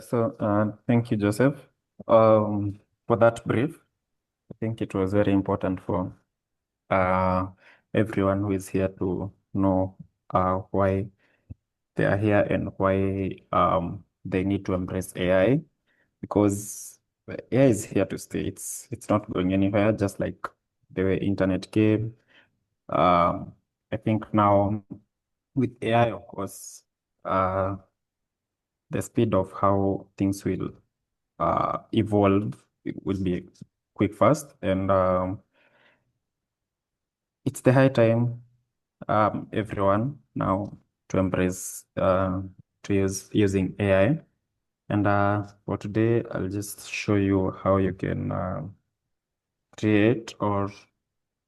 Thank you, Joseph, for that brief. I think it was very important for uh, everyone who is here to know why they are here and why they need to embrace AI, because AI is here to stay. It's not going anywhere, just like the way internet came. Um, I think now with AI, of course, uh, the speed of how things will evolve will be quick, fast, and it's the high time, everyone now to embrace to use using AI. And for today, I'll just show you how you can create, or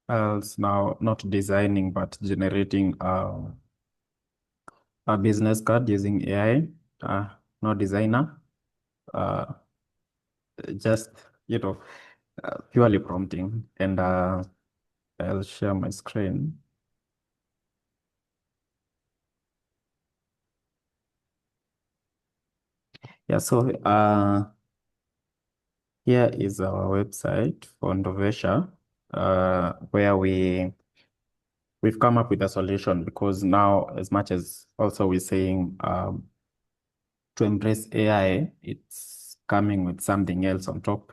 else now not designing but generating a business card using AI. No designer, uh, just purely prompting. And I'll share my screen. Yeah, so here is our website for Ndovesha, where we've come up with a solution, because now, as much as also we're saying to embrace AI, it's coming with something else on top.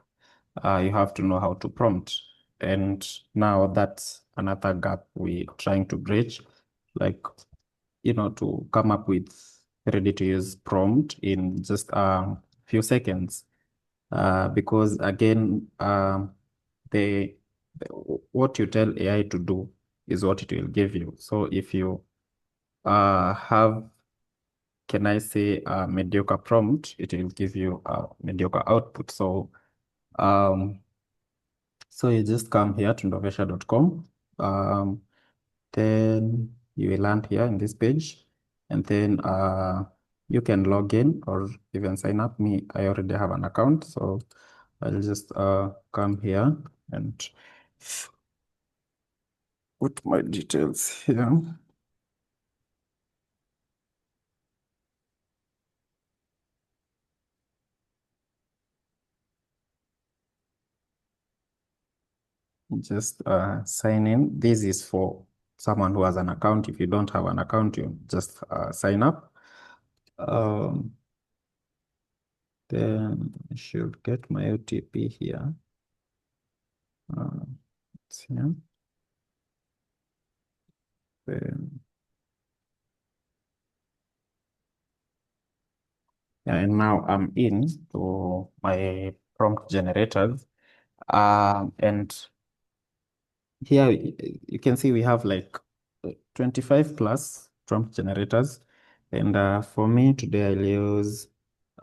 You have to know how to prompt. And now that's another gap we're trying to bridge, like, to come up with ready to use prompt in just a few seconds. Because again, the what you tell AI to do is what it will give you. So if you have, can I say, a mediocre prompt, it will give you a mediocre output. Um, so you just come here to ndovesha.com. Then you will land here in this page, and then you can log in or even sign up. I already have an account, so I'll just come here and put my details here. Just sign in. This is for someone who has an account. If you don't have an account, you just sign up. Then I should get my OTP here. It's here. Then, yeah, and now I'm in to my prompt generators. And here you can see we have like 25 plus prompt generators. And for me today, I'll use,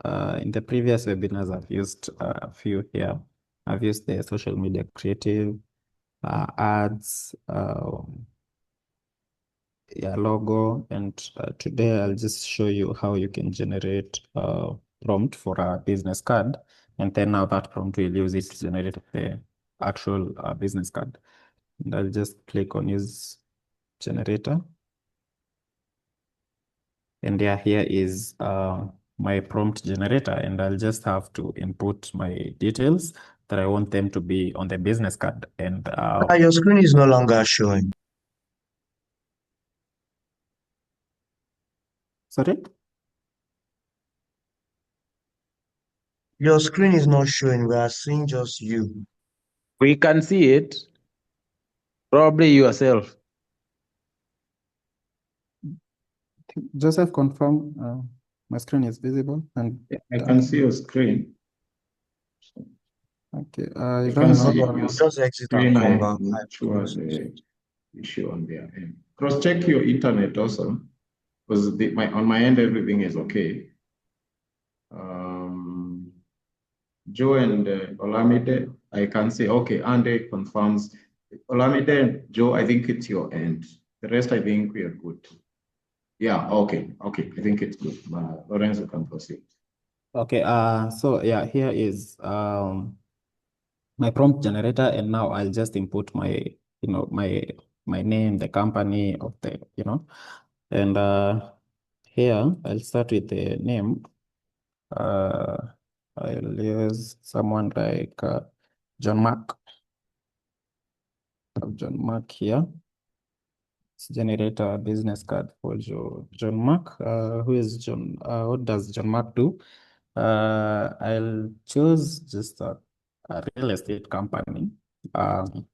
in the previous webinars, I've used a few here. I've used the social media creative, ads, yeah, logo. And today I'll just show you how you can generate a prompt for a business card. And then now that prompt will use it to generate the actual business card. And I'll just click on use generator. And yeah, here is my prompt generator, and I'll just have to input my details that I want them to be on the business card. And Your screen is no longer showing. sorry? Your screen is not showing. We are seeing just you. We can see it. Probably yourself. Joseph, confirm my screen is visible. And I can see your screen. okay, I don't can know. see your Just exit and screen. come back. I'm not sure the issue on their end. Cross-check your internet also, because on my end everything is okay. Joe and Olamide, I can say okay. Ande confirms. Olamide and Joe, I think it's your end. The rest, I think we are good. Yeah, okay. I think it's good. Lorenzo can proceed. Okay, so yeah, here is my prompt generator, and now I'll just input my, my name, the company of the, and here I'll start with the name. uh, I'll use someone like John Mark. Have John Mark here. Let's generate a business card for John Mark. Who is John? What does John Mark do? I'll choose just a real estate company. And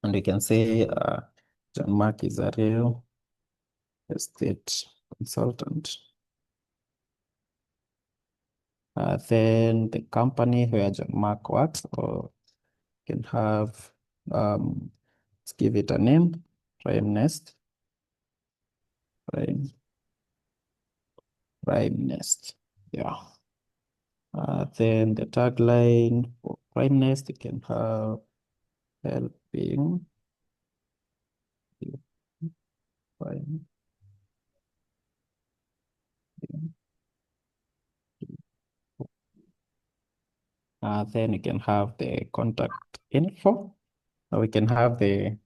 we can say John Mark is a real estate consultant. Then the company where John Mark works, or can have, let's give it a name, Prime Nest. Prime Nest, yeah. Then the tagline for Prime Nest, you can have helping you find. Then you can have the contact info. We can have the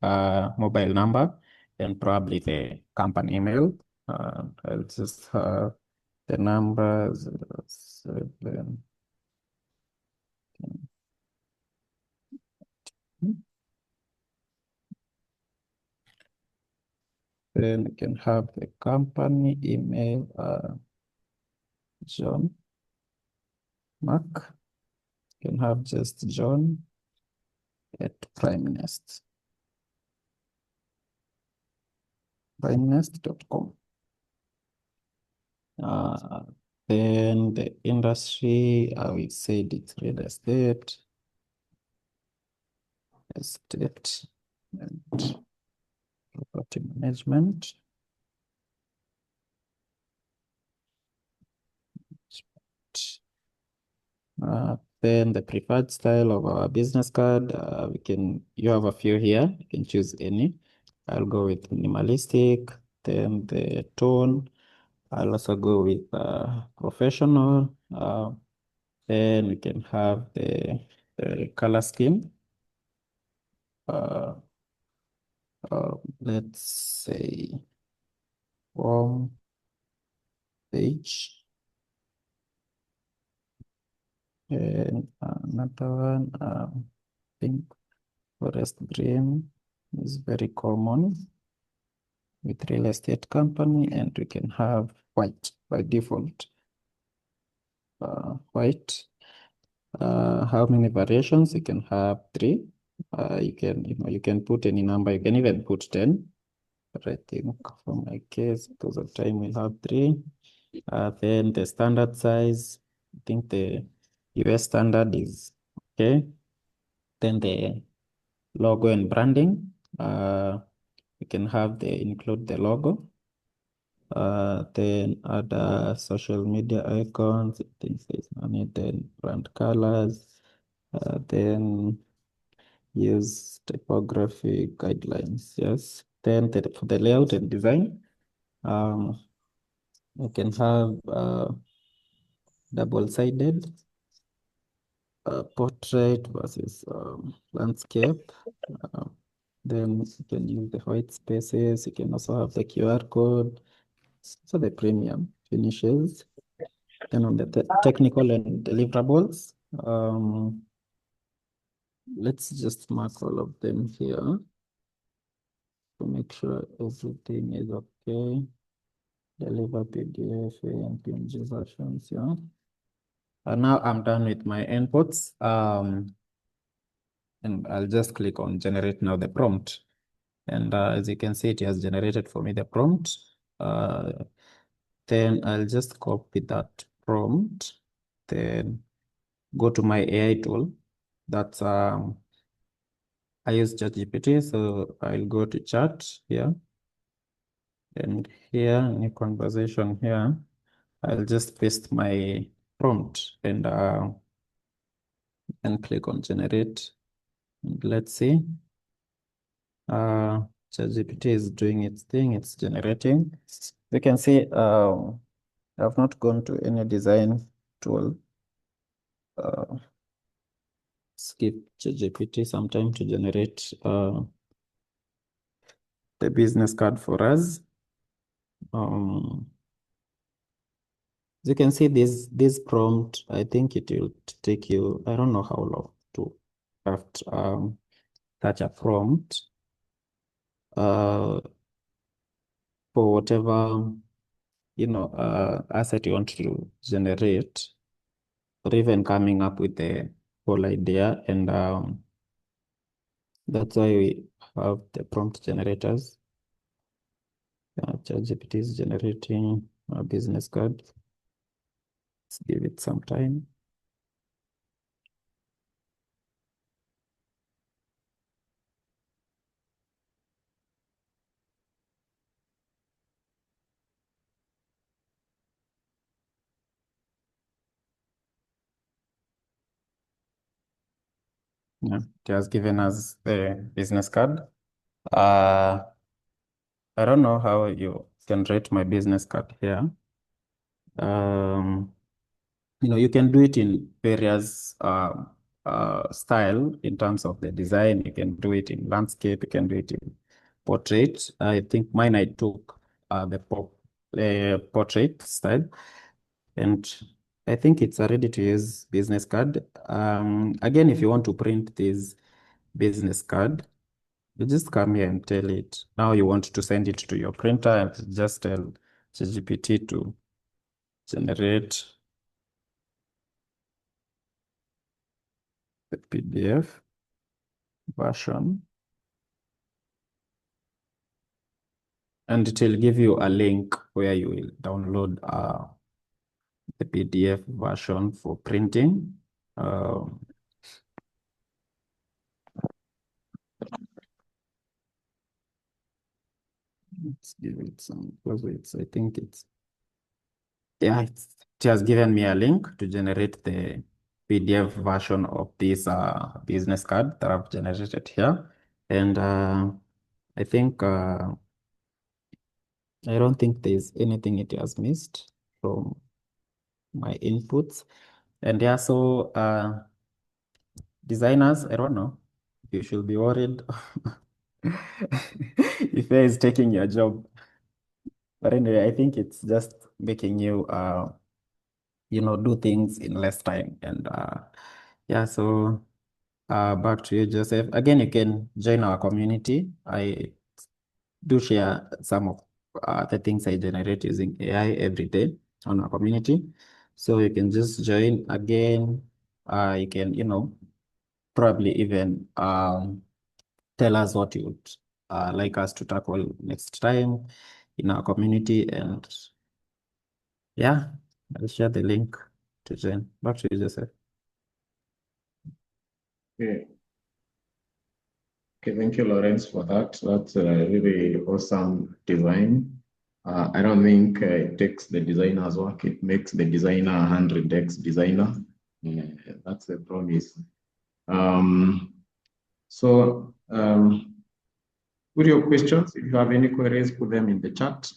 mobile number and probably the company email. I'll just have the number 07. Then you can have the company email, John Mark. You can have just John at primenest.com. Then the industry, we said it's real estate, and property management. Then the preferred style of our business card, you have a few here, you can choose any. I'll go with minimalistic, then the tone, I'll also go with professional. Then we can have the color scheme. Let's say warm beige. And another one, pink forest green is very common with real estate company, and we can have white by default. White. How many variations? You can have 3. You can put any number. You can even put 10. But I think for my case, because of time, we'll have 3. Then the standard size, I think the US standard is okay. Then the logo and branding, we can have include the logo. Then other social media icons, things is money, then brand colors, then use typography guidelines, yes. Then for the layout and design, we can have double-sided portrait versus landscape. Then you can use the white spaces. You can also have the QR code. So the premium finishes. Then on the technical and deliverables, let's just mark all of them here to make sure everything is okay. Deliver PDF and PNG versions, yeah. And now I'm done with my inputs. And I'll just click on generate now the prompt. And as you can see, it has generated for me the prompt. Then I'll just copy that prompt. Then go to my AI tool. That's I use ChatGPT, so I'll go to chat here. And here, new conversation here, I'll just paste my prompt and click on generate. And let's see. ChatGPT is doing its thing, it's generating. You can see I've not gone to any design tool. Skip ChatGPT some time to generate the business card for us. As you can see this prompt, I think it will take you, I don't know how long to craft such a prompt for whatever asset you want to generate, or even coming up with the whole idea. And that's why we have the prompt generators. ChatGPT is generating a business card. Let's give it some time. Yeah, it has given us the business card. I don't know how you can rate my business card here. You can do it in various style in terms of the design. You can do it in landscape. You can do it in portrait. I think mine I took the portrait style, and I think it's a ready-to-use business card. Again, if you want to print this business card, you just come here and tell it now you want to send it to your printer, and just tell ChatGPT to generate the PDF version, and it will give you a link where you will download the PDF version for printing. Let's give it some close. I think it has given me a link to generate the PDF version of this business card that I've generated here. And I think I don't think there's anything it has missed from my inputs. And yeah, so designers, I don't know, you should be worried if AI is taking your job. But anyway, I think it's just making you do things in less time. And yeah, so back to you, Joseph. Again, you can join our community. I do share some of the things I generate using AI every day on our community. So you can just join again. You can, probably even tell us what you would like us to tackle next time in our community. And yeah, I'll share the link to join. Back to you, Joseph. Okay. Okay, thank you, Lawrence, for that. That's a really awesome design. I don't think it takes the designer's work. It makes the designer 100x designer. Yeah, that's the promise. Put your questions. If you have any queries, put them in the chat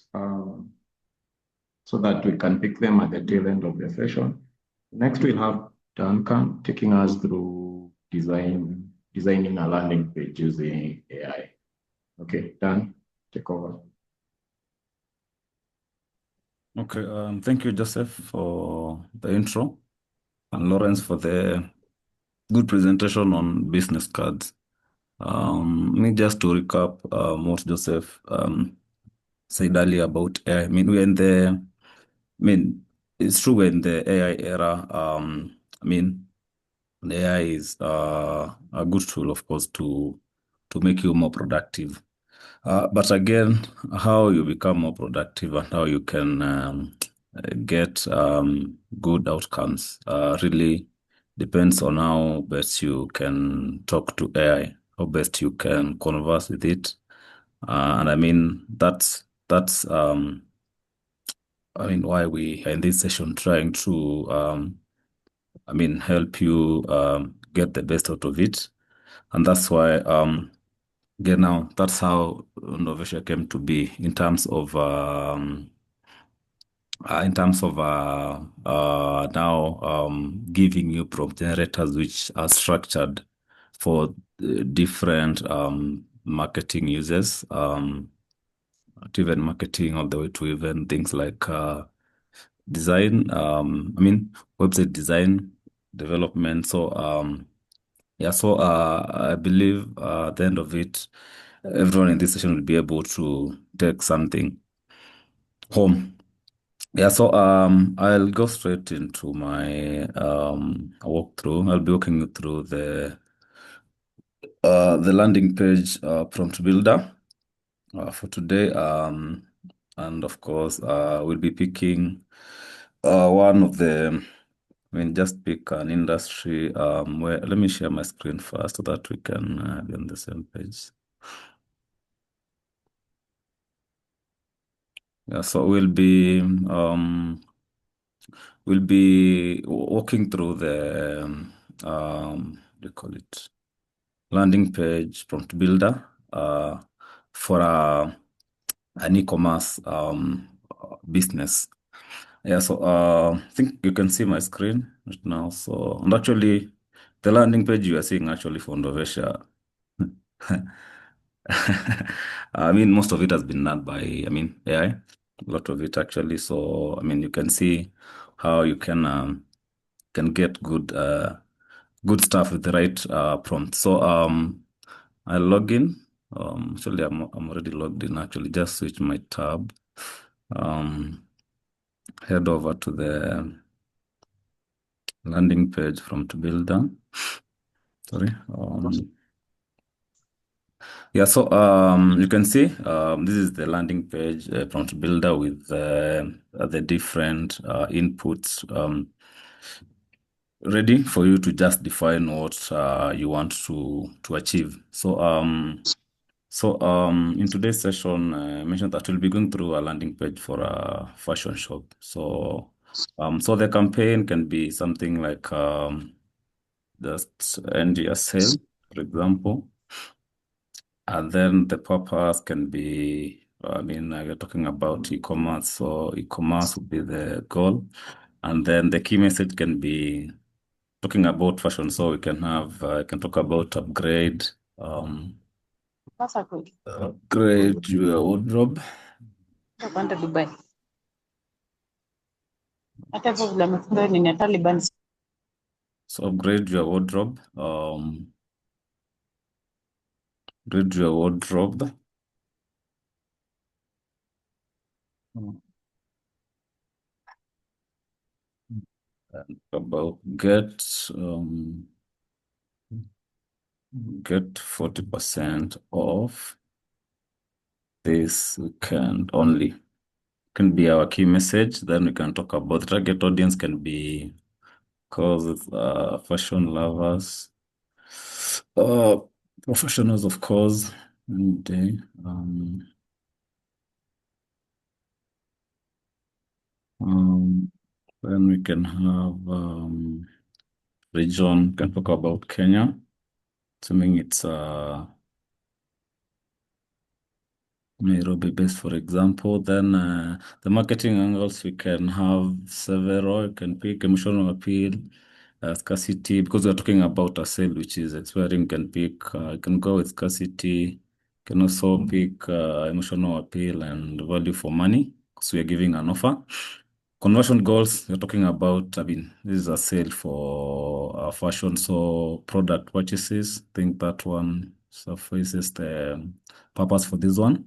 so that we can pick them at the tail end of the session. Next, we'll have Duncan taking us through designing a landing page using AI. Okay, Dan, take over. Okay, thank you, Joseph, for the intro, and Lawrence for the good presentation on business cards. Me just to recap what Joseph said earlier about AI. It's true we're in the AI era. The AI is a good tool, of course, to make you more productive. But again, how you become more productive and how you can get good outcomes really depends on how best you can talk to AI, how best you can converse with it. That's why we are in this session trying to help you get the best out of it. And that's why again, now that's how Ndovesha came to be in terms of giving you prompt generators which are structured for different marketing uses, to even marketing all the way to even things like design, I mean, website design, development. So, yeah, so I believe at the end of it, everyone in this session will be able to take something home. Yeah, so I'll go straight into my walkthrough. I'll be walking you through the landing page prompt builder for today. And of course, we'll be picking one of the, I mean, just pick an industry where, let me share my screen first so that we can be on the same page. Yeah, so we'll be walking through the what do you call it? Landing page prompt builder for an e-commerce business. Yeah, so I think you can see my screen right now. So, and actually, the landing page you are seeing actually for Ndovesha. I mean, most of it has been done by, I mean, AI. A lot of it actually. So, I mean, you can see how you can get good stuff with the right prompt. So, I log in. Actually, I'm already logged in. Actually, just switch my tab. Head over to the landing page from to builder. Sorry. Yeah, so you can see this is the landing page prompt builder with the different inputs ready for you to just define what you want to achieve. So in today's session, I mentioned that we'll be going through a landing page for a fashion shop. So so the campaign can be something like just end your sale, for example. And then the purpose can be, I mean, we're talking about e-commerce, so e-commerce would be the goal. And then the key message can be talking about fashion, so we can have, can talk about upgrade your wardrobe. Kwenda Dubai. Hata hivyo vile amefunga nini ya Taliban. So upgrade your wardrobe. Upgrade your wardrobe. And about get 40% off this weekend only. Can be our key message. Then we can talk about target audience can be cause fashion lovers, professionals, of course. Okay. Then we can have region. Can talk about Kenya, assuming it's Nairobi based, for example. Then the marketing angles, we can have several. You can pick emotional appeal, scarcity, because we're talking about a sale which is expiring. You can pick, you can go with scarcity. You can also pick emotional appeal and value for money, because we are giving an offer. Conversion goals, we're talking about, I mean, this is a sale for fashion, so product purchases. I think that one suffices the purpose for this one.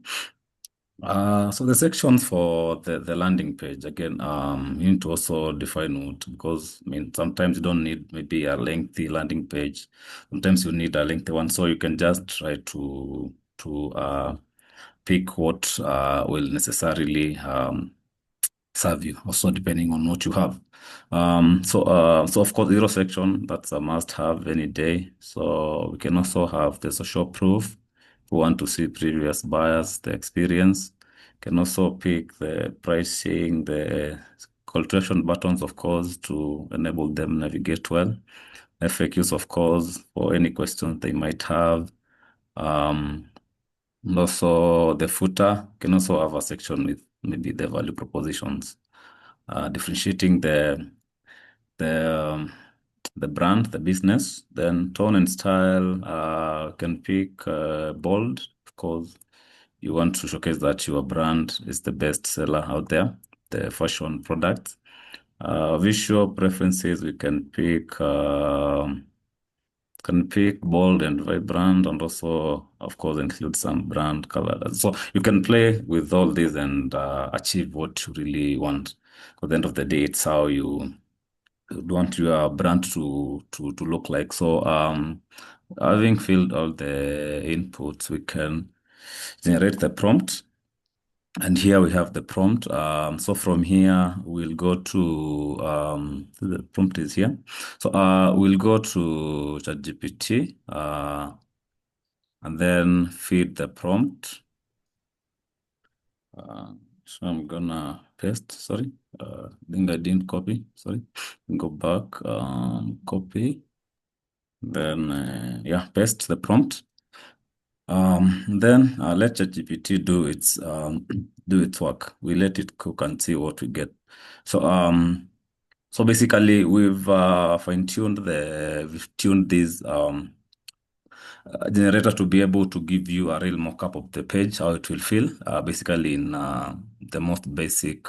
So the sections for the landing page, again, you need to also define what, because I mean, sometimes you don't need maybe a lengthy landing page. Sometimes you need a lengthy one. So you can just try to pick what will necessarily serve you, also depending on what you have. So of course, zero section, that's a must have any day. So we can also have the social proof. We want to see previous buyers, the experience. Can also pick the pricing, the call to action buttons, of course, to enable them navigate well. FAQs, of course, for any questions they might have. And also the footer can also have a section with maybe the value propositions, differentiating the brand, the business. Then tone and style, can pick bold, of course. You want to showcase that your brand is the best seller out there, the fashion products. Visual preferences, we can pick bold and vibrant, and also, of course, include some brand color. So you can play with all these and achieve what you really want. At the end of the day, it's how you want your brand to look like. So having filled all the inputs, we can generate the prompt. And here we have the prompt. So from here, we'll go to, the prompt is here. So we'll go to ChatGPT and then feed the prompt. So I'm gonna paste, sorry. I think I didn't copy, sorry. Go back, copy, then yeah, paste the prompt. Then let ChatGPT do its work. We let it cook and see what we get. So basically we've tuned this generator to be able to give you a real mock-up of the page, how it will feel, basically in the most basic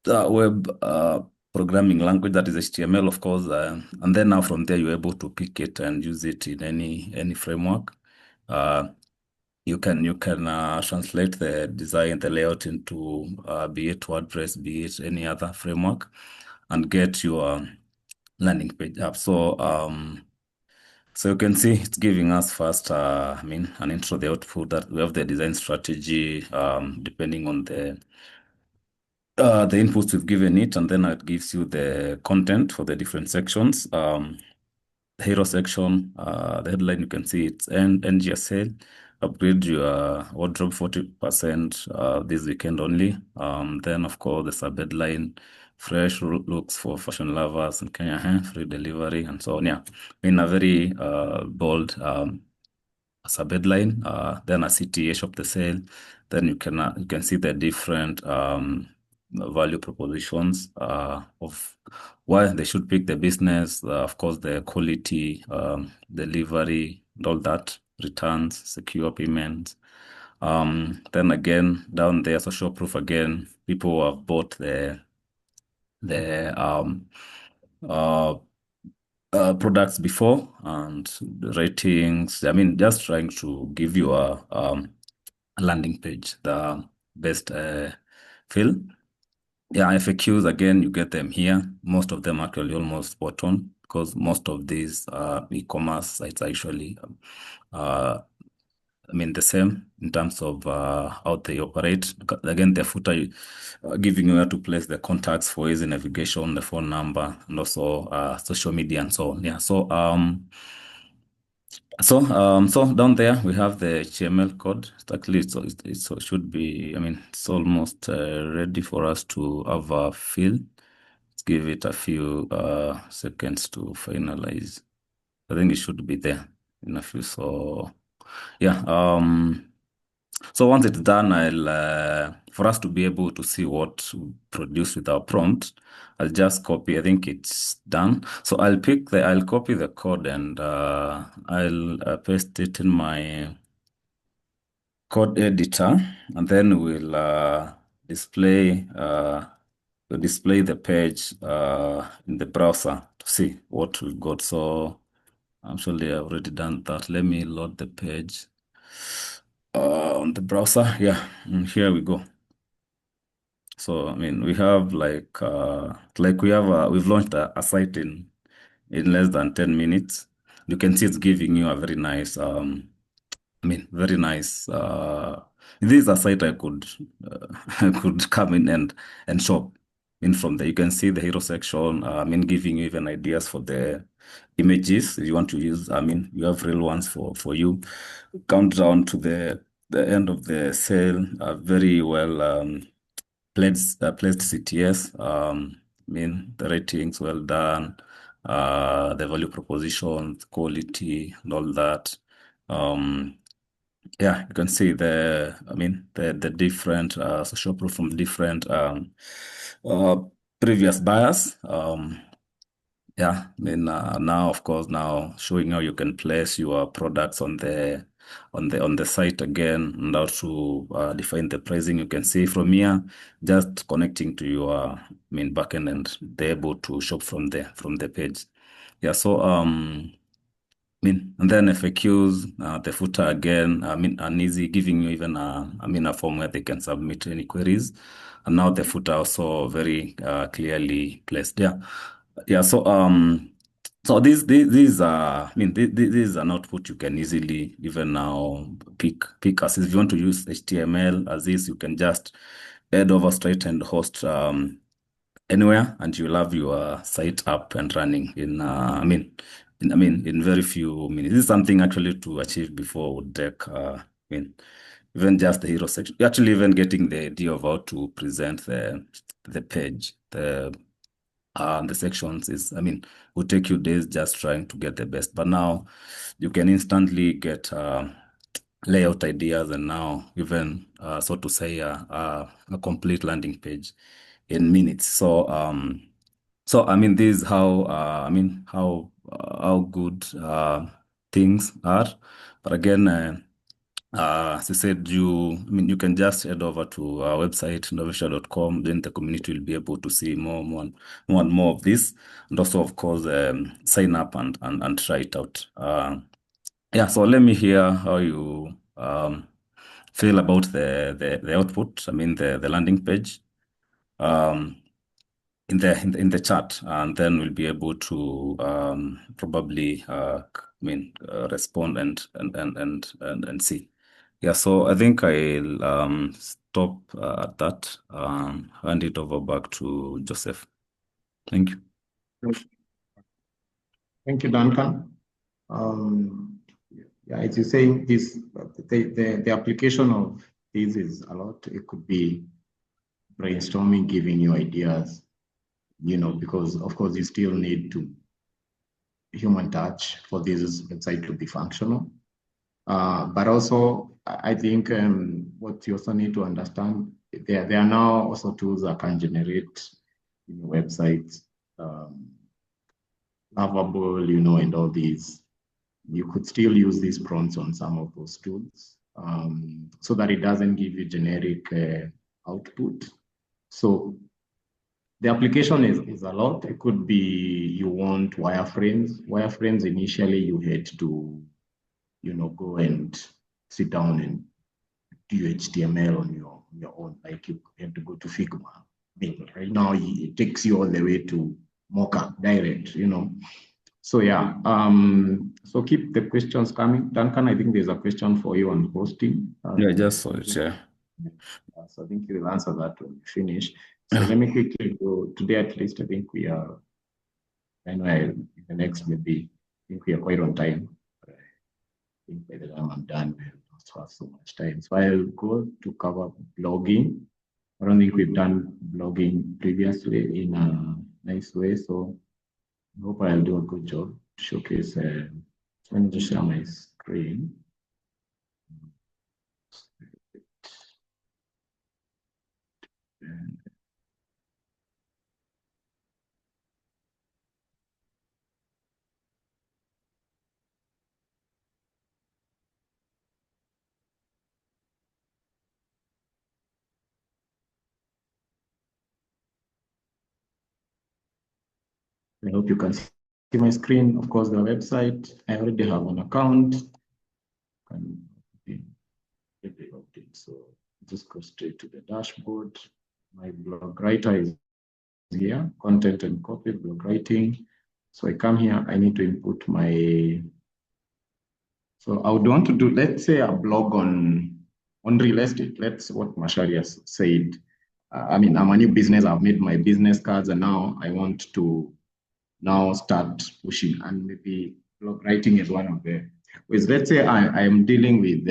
web programming language, that is HTML, of course. And then now from there, you're able to pick it and use it in any framework. You can translate the design, the layout into be it WordPress, be it any other framework, and get your landing page up. So you can see it's giving us first, an intro, the output, that we have the design strategy, depending on the inputs we've given it, and then it gives you the content for the different sections. The hero section, the headline, you can see it's NG sale, upgrade your wardrobe 40% this weekend only. Then of course the sub headline, fresh looks for fashion lovers in Kenya, free delivery, and so on. Yeah, in a very bold sub headline. Then a CTA, shop the sale. Then you can see the different value propositions of why they should pick the business. Of course, the quality, delivery, and all that, returns, secure payments. Then again, down there, social proof again, people who have bought the products before, and the ratings. I mean, just trying to give you a landing page, the best fill. Yeah, FAQs, again, you get them here. Most of them actually almost spot on, because most of these e-commerce sites are actually the same in terms of how they operate. Again, the footer giving you where to place the contacts for easy navigation, the phone number, and also social media and so on. Yeah. So down there we have the HTML code. It should be. It's almost ready for us to have a fill. Let's give it a few seconds to finalize. I think it should be there in a few. So yeah. So once it's done, I'll for us to be able to see what we produce with our prompt, I'll just copy. I think it's done. So I'll copy the code, and I'll paste it in my code editor, and then we'll display the page in the browser to see what we've got. So actually, I've already done that. Let me load the page on the browser. Yeah, and here we go. So we have we've launched a site in less than 10 minutes. You can see it's giving you a very nice very nice. This is a site I could I could come in and shop in from there. You can see the hero section. Giving you even ideas for the images if you want to use. You have real ones for you. Countdown to the end of the sale. Very well placed CTS. The ratings well done. The value proposition, quality, and all that. Yeah, you can see the different social proof from different previous buyers. Yeah, now of course, now showing how you can place your products on the on the site again, and how to define the pricing. You can see from here, just connecting to your main backend, and they're able to shop from the page. Yeah, so and then FAQs, the footer again, an easy, giving you even a form where they can submit any queries. And now the footer also very clearly placed. Yeah. So these are, this is an output you can easily even now pick as if you want to use HTML as is, you can just head over straight and host anywhere, and you'll have your site up and running in in very few minutes. This is something actually to achieve before would take even just the hero section. Actually, even getting the idea of how to present the page, the sections is, would take you days just trying to get the best. But now you can instantly get layout ideas, and now even so to say a complete landing page in minutes. So this is how how good things are. But again, as I said, you can just head over to our website, ndovesha.com. Then the community will be able to see more and more of this, and also, of course, sign up and try it out. Yeah. So let me hear how you feel about the output. The landing page. In the chat, and then we'll be able to probably respond and see. Yeah, so I think I'll stop at that. Hand it over back to Joseph. Thank you. Thank you, Duncan. Yeah, as you say, the application of this is a lot. It could be brainstorming, giving you ideas, because of course you still need to human touch for this website to be functional. But also, I think what you also need to understand, there are now also tools that can generate websites, lovable, and all these. You could still use these prompts on some of those tools so that it doesn't give you generic output. So the application is a lot. It could be you want wireframes. Wireframes, initially you had to, go and sit down and do HTML on your own. Like you have to go to Figma. Right now it takes you all the way to Mocha direct, So yeah, so keep the questions coming. Duncan, I think there's a question for you on hosting. Yeah, I just saw it, yeah. So I think you will answer that when you finish. So let me quickly go today. At least I think we are, in the next maybe, I think we are quite on time. I think by the time I'm done, we don't have so much time. So I'll go to cover blogging. I don't think we've done blogging previously in a nice way. So I hope I'll do a good job to showcase. Let me just share my screen. I hope you can see my screen. Of course, the website, I already have an account. So just go straight to the dashboard. My blog writer is here, content and copy, blog writing. So I come here, I need to input so I would want to do, let's say, a blog on real estate. That's what Mashari said. I'm a new business, I've made my business cards, and now I want to start pushing, and maybe blog writing is one of the ways. Let's say I am dealing with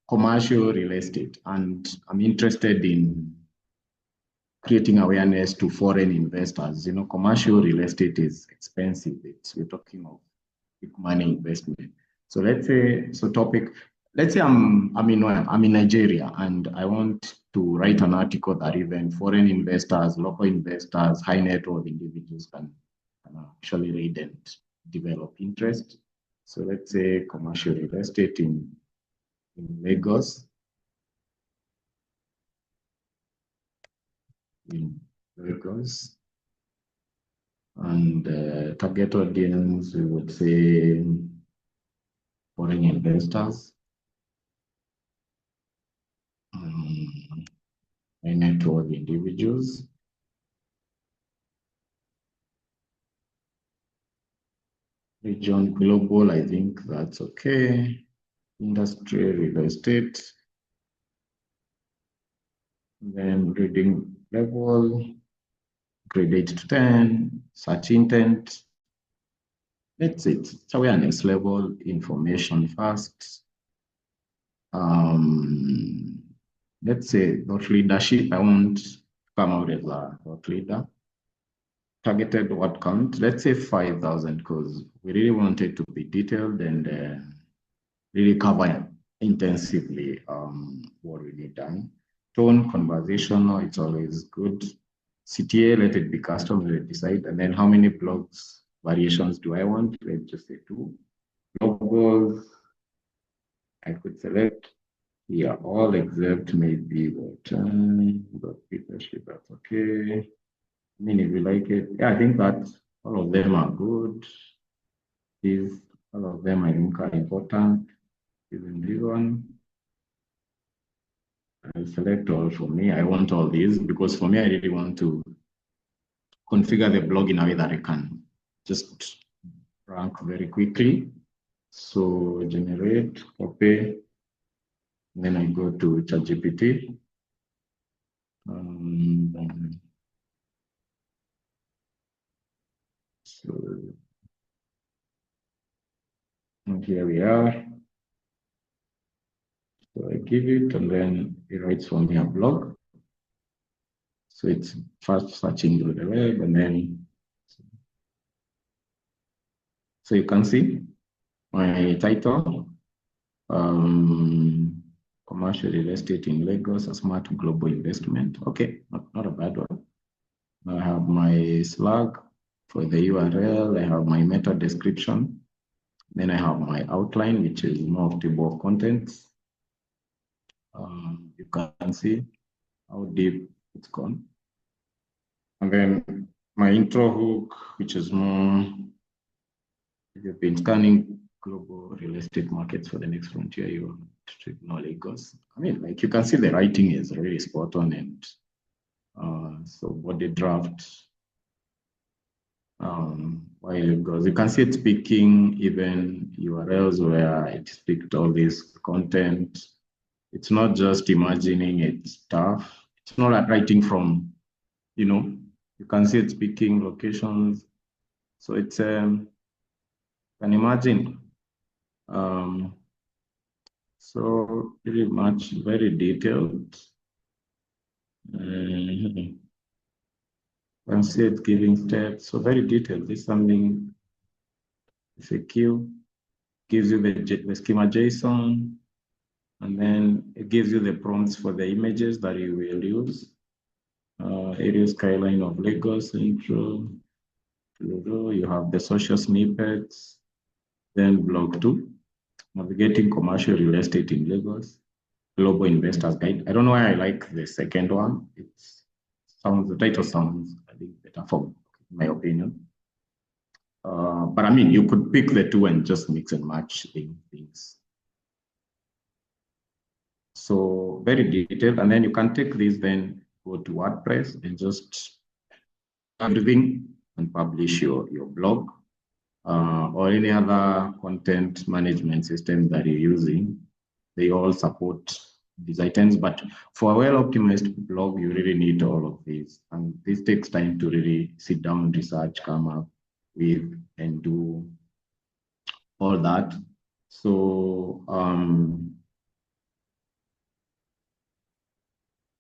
commercial real estate, and I'm interested in creating awareness to foreign investors. Commercial real estate is expensive. We're talking of big money investment. So let's say, I'm in Nigeria, and I want to write an article that even foreign investors, local investors, high net worth individuals can actually read and develop interest. So let's say commercial real estate in Lagos. In Lagos. And target audience, we would say foreign investors, high net worth individuals, region global, I think that's okay. Industry, real estate, then reading level, grade 8 to 10, search intent. That's it. It's awareness level, information first. Let's say thought leadership. I want to come out as a thought leader. Targeted word count, let's say 5,000, because we really want it to be detailed and really cover intensively what we need done. Tone, conversational, it's always good. CTA, let it be custom, let it decide. And then how many blogs variations do I want? Let's just say 2. Logos, I could select here all except maybe what leadership, that's okay. I mean, if you like it, yeah, I think that all of them are good. These, all of them I think are important. Even this one, I'll select all for me. I want all these because for me, I really want to configure the blog in a way that I can just rank very quickly. So generate, copy, then I go to ChatGPT. So and here we are. So I give it, and then it writes for me a blog. So it's first searching through the web, and then so you can see my title, commercial real estate in Lagos, a smart global investment. Okay, not a bad one. I have my slug for the URL. I have my meta description. Then I have my outline, which is more of table of contents. You can see how deep it's gone. And then my intro hook, which is more, if you've been scanning global real estate markets for the next frontier, you should know Lagos. I mean, like you can see the writing is really spot on, and so body draft, while it goes, you can see it picking even URLs where it picked all this content. It's not just imagining it stuff. It's not like writing from, you can see it's picking locations. So it's, can imagine. So pretty much very detailed. You can see it giving steps. So very detailed. This is something, it's a queue, gives you the schema JSON, and then it gives you the prompts for the images that you will use. Area skyline of Lagos, intro, you have the social snippets, then blog 2, navigating commercial real estate in Lagos, global investors guide. I don't know why I like the second one. The title sounds, I think, better for my opinion. But I mean, you could pick the 2 and just mix and match things. So very detailed, and then you can take this, then go to WordPress and just everything and publish your blog or any other content management system that you're using. They all support these items, but for a well-optimized blog, you really need all of these. And this takes time to really sit down, research, come up with, and do all that. So,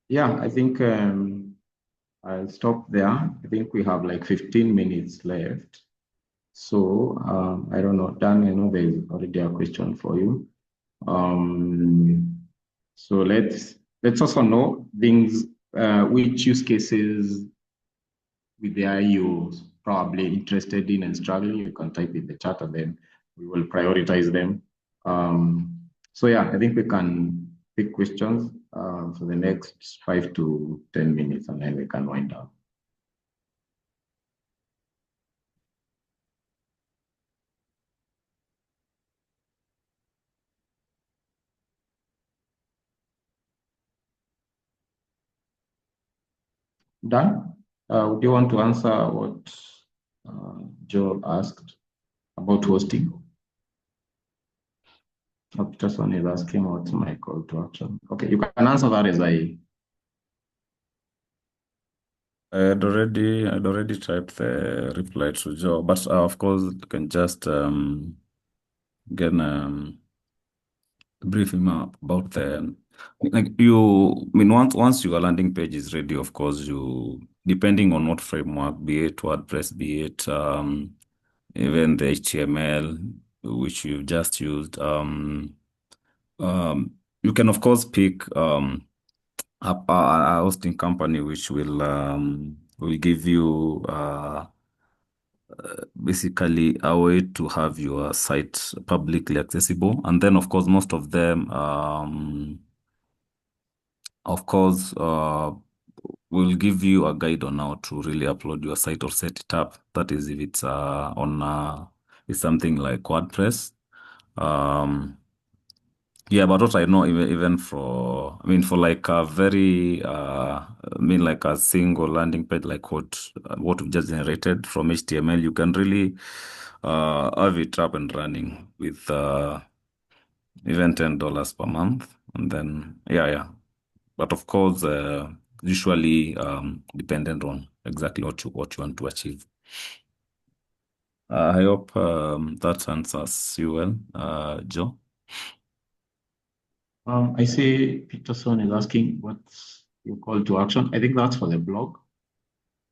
yeah, I think I'll stop there. I think we have like 15 minutes left. So I don't know, Dan, I know there's already a question for you. So let's also know things, which use cases with the AI you're probably interested in and struggling. You can type in the chat, and then we will prioritize them. So yeah, I think we can pick questions for the next 5 to 10 minutes, and then we can wind up. Dan, would you want to answer what Joe asked about hosting? Peterson is asking what's my call to action. Okay, you can answer that as I. I'd already typed the reply to Joe, but of course you can just again brief him up about the once your landing page is ready, of course you, depending on what framework, be it WordPress, be it even the HTML which you've just used, you can of course pick a hosting company which will give you basically a way to have your site publicly accessible. And then of course most of them of course will give you a guide on how to really upload your site or set it up. That is if it's on it's something like WordPress. Yeah, but what I know, even for, I mean, for like a very, like a single landing page, like what we've just generated from HTML, you can really have it up and running with even $10 per month, and then yeah. But of course, usually dependent on exactly what you want to achieve. I hope that answers you well, Joe. I see Peterson is asking what's your call to action. I think that's for the blog.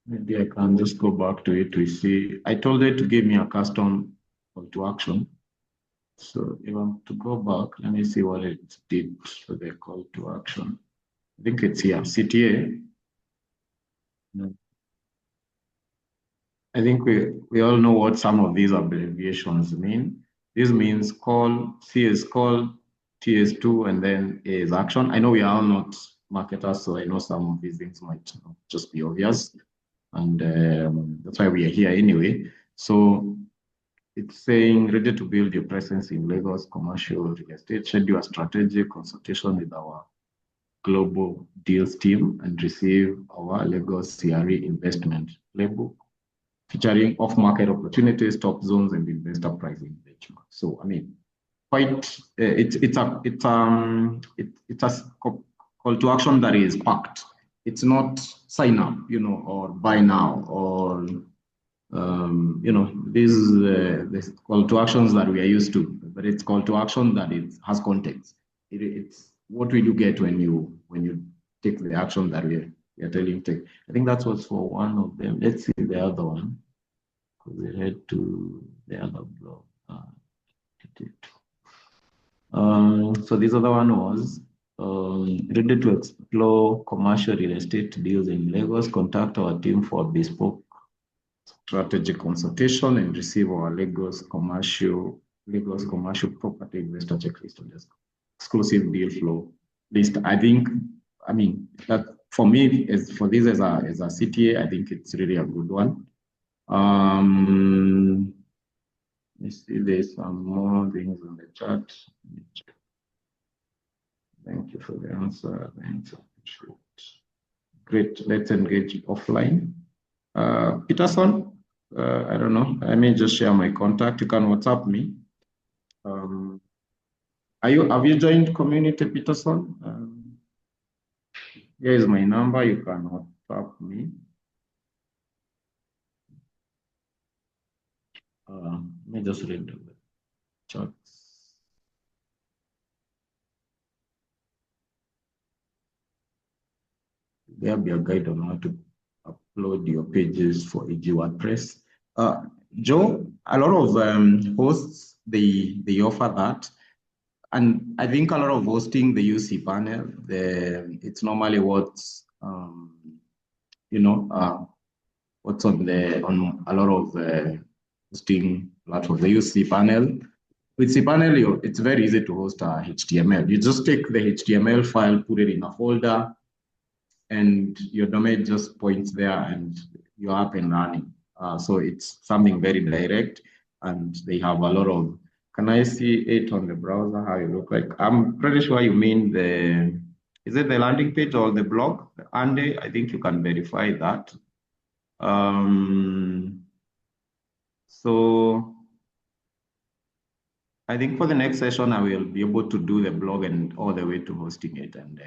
Maybe I can just go back to it to see. I told it to give me a custom call to action. So if I'm to go back, let me see what it did for the call to action. I think it's here, CTA. I think we all know what some of these abbreviations mean. This means call, C is call, T is to, and then A is action. I know we are all not marketers, so I know some of these things might not just be obvious. And that's why we are here anyway. So it's saying ready to build your presence in Lagos commercial real estate, schedule a strategic consultation with our global deals team, and receive our Lagos CRE investment playbook featuring off-market opportunities, top zones, and investor pricing benchmark. So, I mean, quite it's a call to action that is packed. It's not sign up, or buy now, or these call to actions that we are used to, but it's call to action that it has context. It's what will you get when you take the action that we are telling you to take. I think that's what's for one of them. Let's see the other one, because we head to the other blog. So this other one was ready to explore commercial real estate deals in Lagos. Contact our team for bespoke strategic consultation and receive our Lagos commercial property investor checklist on this exclusive deal flow list. I mean that for me, for this as a CTA, I think it's really a good one. Let me see, there's some more things on the chat. Thank you for the answer. Great, let's engage offline. Peterson, I don't know, I may just share my contact. You can WhatsApp me. Have you joined community, Peterson? Here is my number. You can WhatsApp me. Let me just read the chat. There'll be a guide on how to upload your pages for EG WordPress. Joe, a lot of hosts, they offer that. And I think a lot of hosting, they use cPanel. It's normally what's what's on a lot of hosting platforms. They use cPanel. With cPanel, it's very easy to host a HTML. You just take the HTML file, put it in a folder, and your domain just points there and you're up and running. So it's something very direct, and they have a lot of, can I see it on the browser, how you look like? I'm pretty sure you mean is it the landing page or the blog? Andy, I think you can verify that. So I think for the next session, I will be able to do the blog and all the way to hosting it. And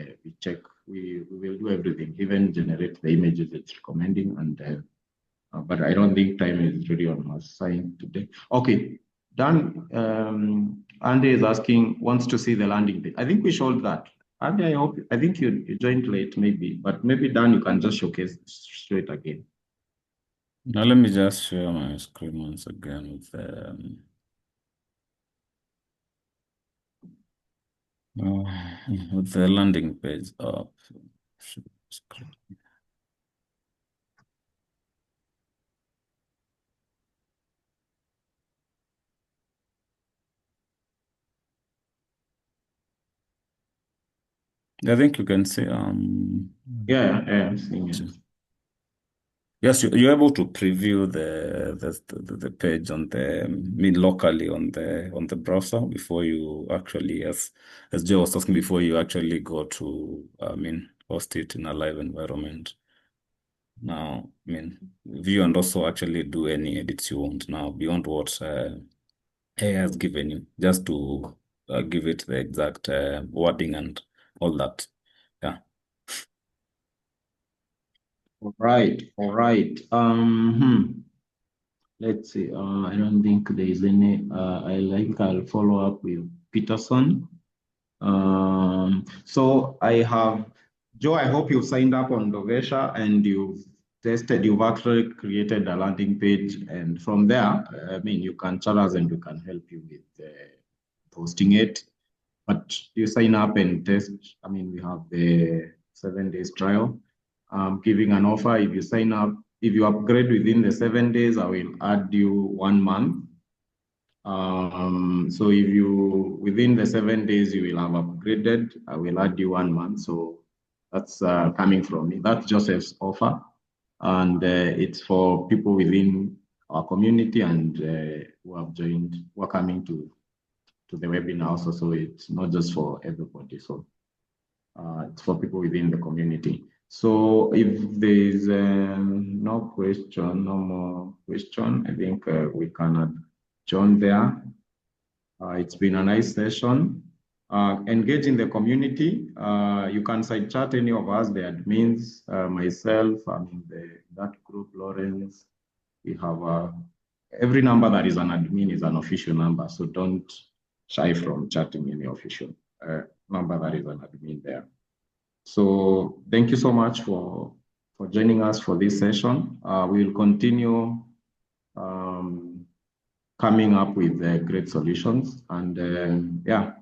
we will do everything, even generate the images it's recommending. And but I don't think time is really on our side today. Okay, Dan, Andy is asking, wants to see the landing page. I think we showed that. Andy, I think you joined late maybe, but maybe Dan, you can just show it again. Now let me just share my screen once again with the landing page up. I think you can see Yeah, I'm seeing it. Yes, you're able to preview the page on locally on the browser before you actually, as Joe was asking, before you actually go to host it in a live environment. Now, view and also actually do any edits you want now beyond what AI has given you, just to give it the exact wording and all that. Yeah. All right. Let's see. I don't think there is any. I'll follow up with Peterson. So I have Joe. I hope you signed up on Ndovesha and you've actually created a landing page, and from there, you can chat us and we can help you with posting it. But you sign up and test. We have the 7 days trial. Giving an offer. If you sign up, if you upgrade within the 7 days, I will add you 1 month. So if you, within the 7 days, you will have upgraded, I will add you 1 month. So that's coming from me. That's Joseph's offer. And it's for people within our community and who have joined, who are coming to the webinar also. So it's not just for everybody. So it's for people within the community. So if there's no more question, I think we can adjourn there. It's been a nice session. Engage in the community. You can side chat any of us, the admins, myself, that group, Lawrence. We have every number that is an admin is an official number. So don't shy from chatting any official number that is an admin there. So thank you so much for joining us for this session. We will continue coming up with great solutions, and yeah,